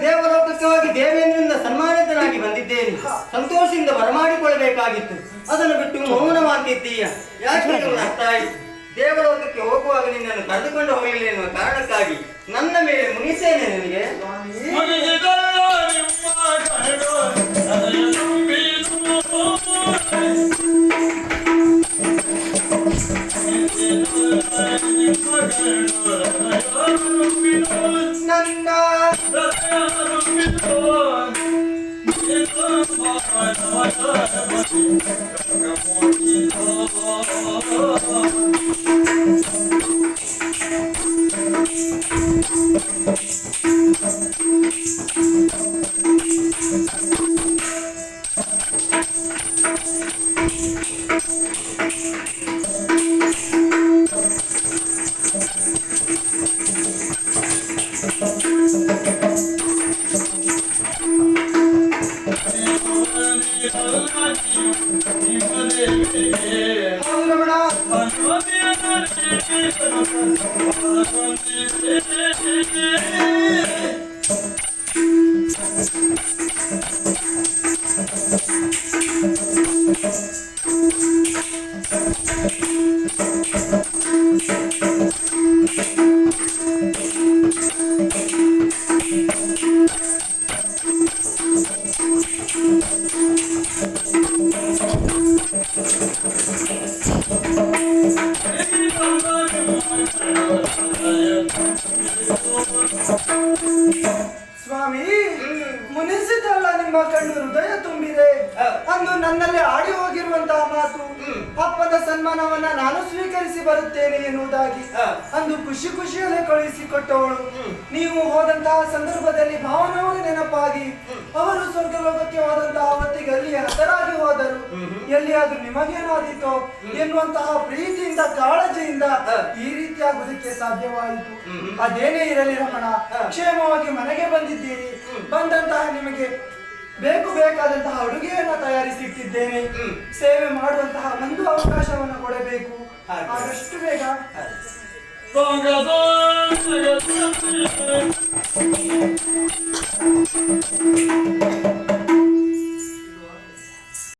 ದೇವಲೋಕಕ್ಕೆ ದೇವೇಂದ್ರನಿಂದ ಸನ್ಮಾನಿತನಾಗಿ ಬಂದಿದ್ದೇನೆ. ಸಂತೋಷದಿಂದ ಬರಮಾಡಿಕೊಳ್ಳಬೇಕಾಗಿತ್ತು, ಅದನ್ನು ಬಿಟ್ಟು ಮೌನವಾಗಿದ್ದೀಯ. ಯಾಕೆ ಅರ್ಥ ಆಯಿತು. ದೇವಲೋಕಕ್ಕೆ ಹೋಗುವಾಗ ನಿನ್ನನ್ನು ಕರೆದುಕೊಂಡು ಹೋಗಲಿಲ್ಲ ಎನ್ನುವ ಕಾರಣಕ್ಕಾಗಿ ನನ್ನ ಮೇಲೆ ಮುನಿಸೇನೆ ನಿನಗೆ. ಸ್ವಾಮಿ, ಮುನಿಸಿದಲ್ಲ ನಿಮ್ಮ ಕಣ್ಣು ಹೃದಯ ತುಂಬಿದೆ. ಅಂದು ನನ್ನಲ್ಲಿ ಆಡಿ ಹೋಗಿರುವಂತಹ ಮಾತು, ಅಪ್ಪನ ಸನ್ಮಾನವನ್ನ ನಾನು ಸ್ವೀಕರಿಸಿ ಬರುತ್ತೇನೆ ಎನ್ನುವುದಾಗಿ ಅಂದು ಖುಷಿ ಖುಷಿಯಲ್ಲೇ ಕಳುಹಿಸಿಕೊಟ್ಟವಳು. ನೀವು ಹೋದಂತಹ ಸಂದರ್ಭದಲ್ಲಿ ಭಾವನವರು ನೆನಪಾಗಿ ಅವರು ಸ್ವರ್ಗಲೋಕಕ್ಕೆ ಹೋದಂತಹ ಹೊತ್ತಿಗೆ ಅಲ್ಲಿ ಹತರಾಗಿ ಹೋದರು. ಎಲ್ಲಿಯಾದ್ರೂ ನಿಮಗೇನಾದೀತೋ ಎನ್ನುವಂತಹ ಪ್ರೀತಿಯಿಂದ ಕಾಳಜಿಯಿಂದ ಈ ರೀತಿಯಾಗುವುದಕ್ಕೆ ಸಾಧ್ಯವಾಯಿತು. ಅದೇನೇ ಇರಲಿ ರಮಣ, ಕ್ಷೇಮವಾಗಿ ಮನೆಗೆ ಬಂದಿದ್ದೀರಿ. ಬಂದಂತಹ ನಿಮಗೆ ಬೇಕಾದಂತಹ ಅಡುಗೆಯನ್ನ ತಯಾರಿಸಿಟ್ಟಿದ್ದೇನೆ. ಸೇವೆ ಮಾಡುವಂತಹ ಒಂದು ಅವಕಾಶವನ್ನು ಕೊಡಬೇಕು. ಆದಷ್ಟು ಬೇಗ